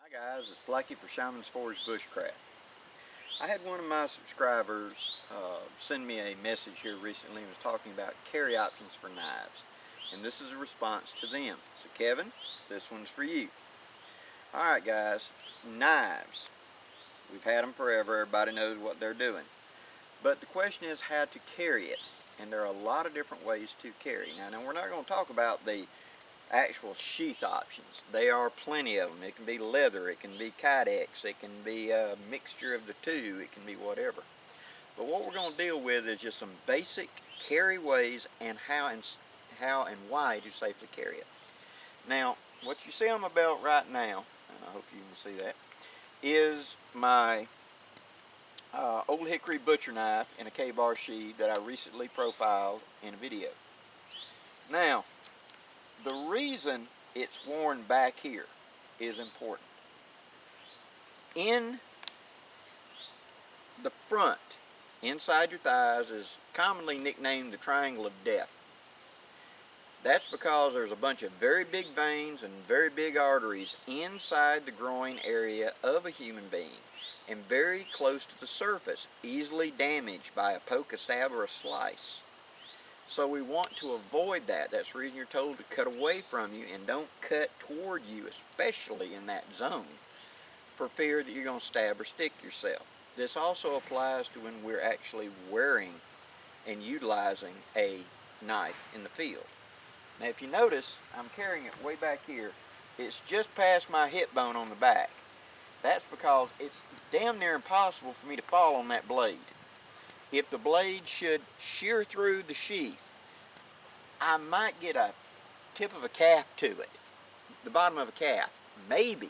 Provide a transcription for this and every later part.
Hi guys, it's Blackie for Shaman's Forge Bushcraft. I had one of my subscribers send me a message here recently and was talking about carry options for knives. And this is a response to them. So Kevin, this one's for you. Alright guys, knives. We've had them forever, everybody knows what they're doing. But the question is how to carry it. And there are a lot of different ways to carry. Now we're not going to talk about the actual sheath options. There are plenty of them. It can be leather, it can be Kydex, it can be a mixture of the two, it can be whatever. But what we're going to deal with is just some basic carry ways and how and why to safely carry it. Now, what you see on my belt right now, and I hope you can see that, is my Old Hickory butcher knife in a K-bar sheath that I recently profiled in a video. Now, the reason it's worn back here is important. In the front, inside your thighs, is commonly nicknamed the triangle of death. That's because there's a bunch of very big veins and very big arteries inside the groin area of a human being and very close to the surface, easily damaged by a poke, a stab, or a slice. So we want to avoid that. That's the reason you're told to cut away from you and don't cut toward you, especially in that zone, for fear that you're going to stab or stick yourself. This also applies to when we're actually wearing and utilizing a knife in the field. Now if you notice, I'm carrying it way back here. It's just past my hip bone on the back. That's because it's damn near impossible for me to fall on that blade. If the blade should shear through the sheath, I might get a tip of a calf to it, the bottom of a calf, maybe,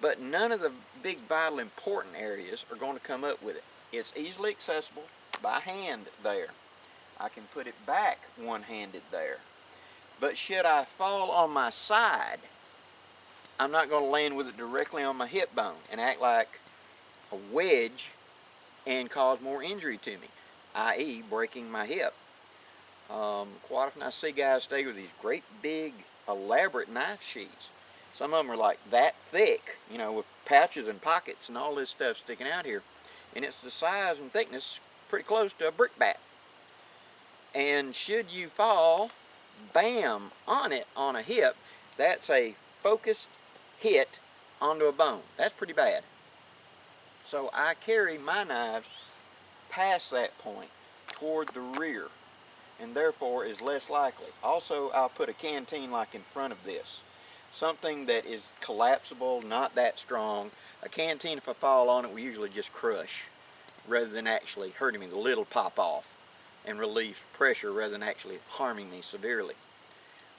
but none of the big vital important areas are going to come up with it. It's easily accessible by hand there. I can put it back one-handed there, but should I fall on my side, I'm not going to land with it directly on my hip bone and act like a wedge and cause more injury to me, i.e. breaking my hip. Quite often I see guys stay with these great big elaborate knife sheaths. Some of them are like that thick, you know, with pouches and pockets and all this stuff sticking out here, and it's the size and thickness pretty close to a brickbat. And should you fall bam on it on a hip, that's a focused hit onto a bone. That's pretty bad. So I carry my knives past that point toward the rear, and therefore is less likely. Also, I'll put a canteen like in front of this. Something that is collapsible, not that strong. A canteen, if I fall on it, will usually just crush rather than actually hurting me. The lid will pop off and relieve pressure rather than actually harming me severely.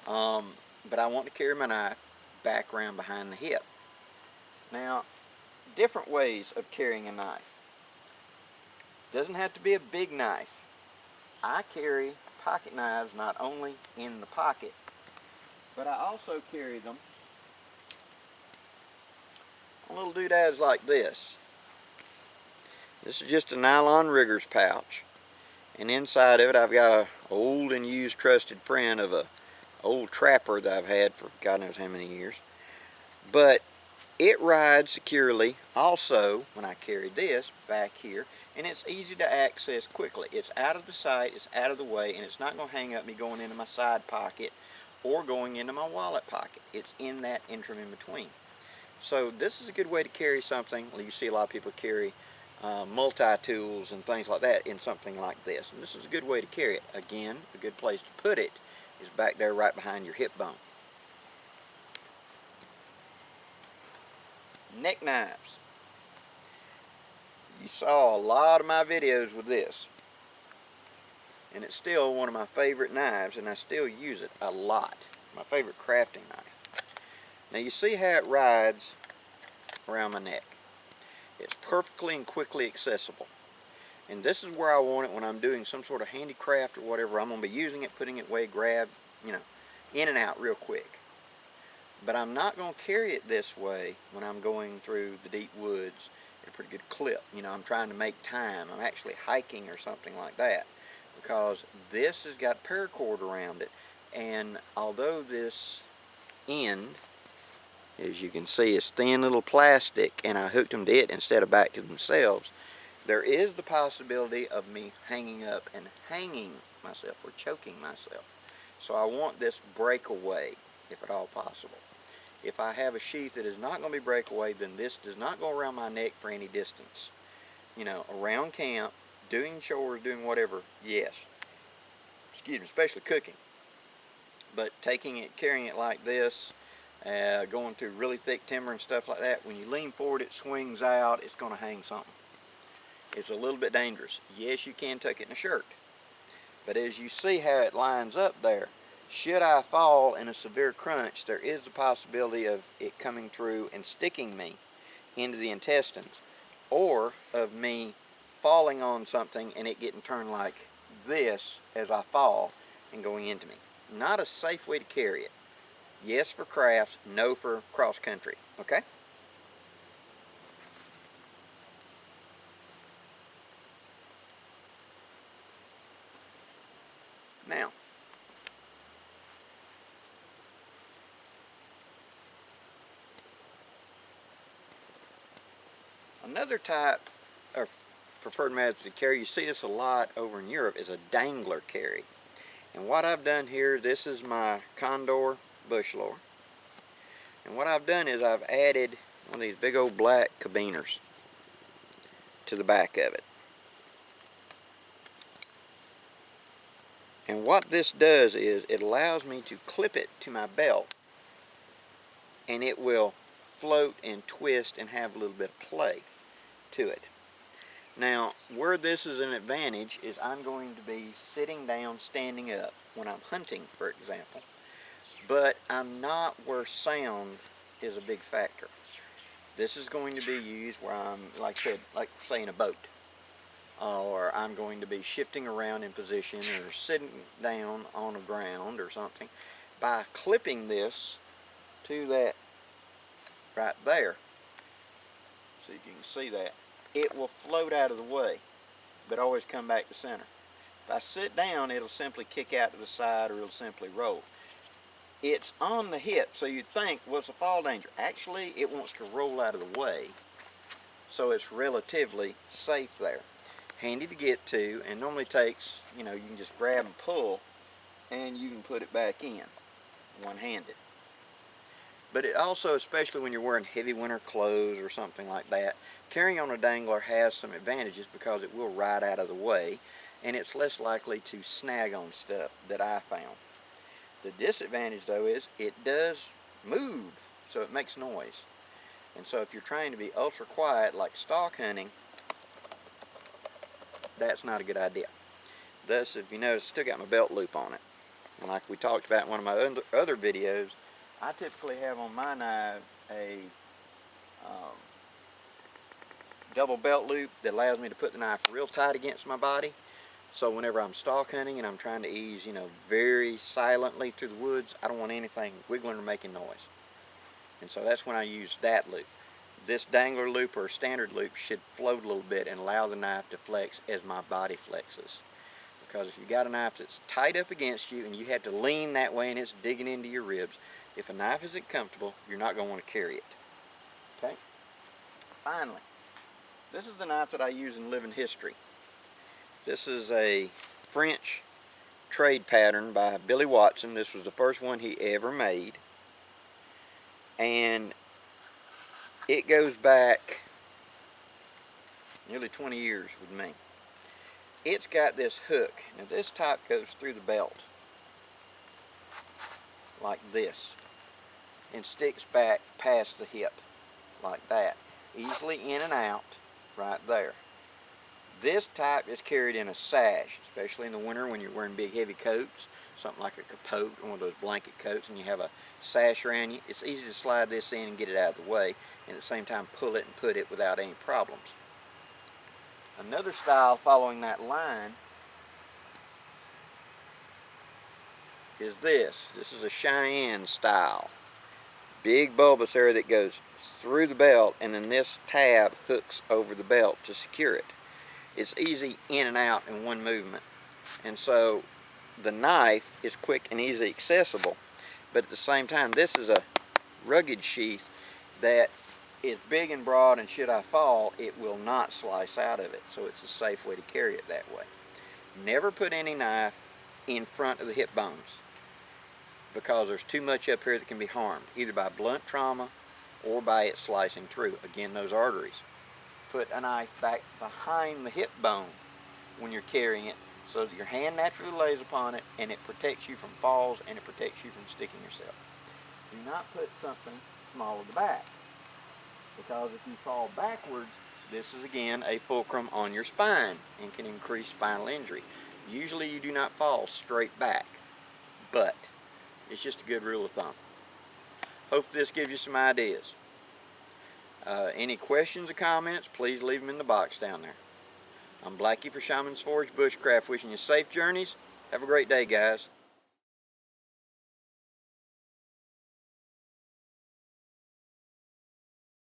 But I want to carry my knife back around behind the hip. Now, different ways of carrying a knife. Doesn't have to be a big knife. I carry pocket knives not only in the pocket, but I also carry them on little doodads like this. This is just a nylon rigger's pouch, and inside of it I've got an old and used trusted friend of a old trapper that I've had for God knows how many years. But it rides securely also when I carry this back here, and it's easy to access quickly. It's out of the sight, it's out of the way, and it's not going to hang up me going into my side pocket or going into my wallet pocket. It's in that interim in between. So this is a good way to carry something. You see a lot of people carry multi-tools and things like that in something like this. And this is a good way to carry it. Again, a good place to put it is back there right behind your hip bone. Neck knives. You saw a lot of my videos with this, and it's still one of my favorite knives, and I still use it a lot. My favorite crafting knife. Now you see how it rides around my neck. It's perfectly and quickly accessible, and this is where I want it when I'm doing some sort of handicraft or whatever. I'm going to be using it, putting it away, grab, you know, in and out real quick. But I'm not going to carry it this way when I'm going through the deep woods at a pretty good clip. You know, I'm trying to make time. I'm actually hiking or something like that, because this has got paracord around it, and although this end As you can see, it's thin little plastic, and I hooked them to it instead of back to themselves. There is the possibility of me hanging up and hanging myself or choking myself. So I want this breakaway, if at all possible. If I have a sheath that is not going to be breakaway, then this does not go around my neck for any distance. You know, around camp, doing chores, doing whatever, yes. Excuse me, especially cooking. But taking it, carrying it like this, going through really thick timber and stuff like that, when you lean forward, it swings out, it's going to hang something. It's a little bit dangerous. Yes, you can tuck it in a shirt. But as you see how it lines up there, should I fall in a severe crunch, there is the possibility of it coming through and sticking me into the intestines, or of me falling on something and it getting turned like this as I fall and going into me. Not a safe way to carry it. Yes for crafts, no for cross country, okay? Now, another type of preferred method to carry, you see this a lot over in Europe, is a dangler carry. And what I've done here, this is my Condor bush loader. And what I've done is I've added one of these big old black carabiners to the back of it. And what this does is it allows me to clip it to my belt, and it will float and twist and have a little bit of play to it. Now, where this is an advantage is I'm going to be sitting down, standing up when I'm hunting, for example, but I'm not where sound is a big factor. This is going to be used where I'm, like I said, like say in a boat, or I'm going to be shifting around in position or sitting down on the ground or something. By clipping this to that right there, so you can see that, it will float out of the way, but always come back to center. If I sit down, it'll simply kick out to the side, or it'll simply roll. It's on the hip, so you'd think, well, it's a fall danger. Actually, it wants to roll out of the way, so it's relatively safe there. Handy to get to, and normally takes, you know, you can just grab and pull, and you can put it back in, one-handed. But it also, especially when you're wearing heavy winter clothes or something like that, carrying on a dangler has some advantages because it will ride out of the way, and it's less likely to snag on stuff that I found. The disadvantage, though, is it does move, so it makes noise. And so if you're trying to be ultra quiet, like stalk hunting, that's not a good idea. Thus, if you notice, I still got my belt loop on it. And like we talked about in one of my other videos, I typically have on my knife a double belt loop that allows me to put the knife real tight against my body. So whenever I'm stalk hunting and I'm trying to ease, you know, very silently through the woods, I don't want anything wiggling or making noise. And so that's when I use that loop. This dangler loop or standard loop should float a little bit and allow the knife to flex as my body flexes. Because if you got a knife that's tight up against you and you have to lean that way and it's digging into your ribs, if a knife isn't comfortable, you're not going to want to carry it. Okay? Finally, this is the knife that I use in Living History. This is a French trade pattern by Billy Watson. This was the first one he ever made. And it goes back nearly 20 years with me. It's got this hook. Now this type goes through the belt like this and sticks back past the hip like that. Easily in and out right there. This type is carried in a sash, especially in the winter when you're wearing big heavy coats, something like a capote, one of those blanket coats, and you have a sash around you. It's easy to slide this in and get it out of the way, and at the same time pull it and put it without any problems. Another style following that line is this. This is a Cheyenne style. Big bulbous area that goes through the belt, and then this tab hooks over the belt to secure it. It's easy in and out in one movement, and so the knife is quick and easily accessible, but at the same time this is a rugged sheath that is big and broad, and should I fall, it will not slice out of it. So it's a safe way to carry it that way. Never put any knife in front of the hip bones, because there's too much up here that can be harmed, either by blunt trauma or by it slicing through, again, those arteries. Put a knife back behind the hip bone when you're carrying it, so that your hand naturally lays upon it, and it protects you from falls, and it protects you from sticking yourself. Do not put something small at the back, because if you fall backwards, this is again a fulcrum on your spine and can increase spinal injury. Usually you do not fall straight back, but it's just a good rule of thumb. Hope this gives you some ideas. Any questions or comments, please leave them in the box down there. I'm Blackie for Shaman's Forge Bushcraft, wishing you safe journeys. Have a great day, guys.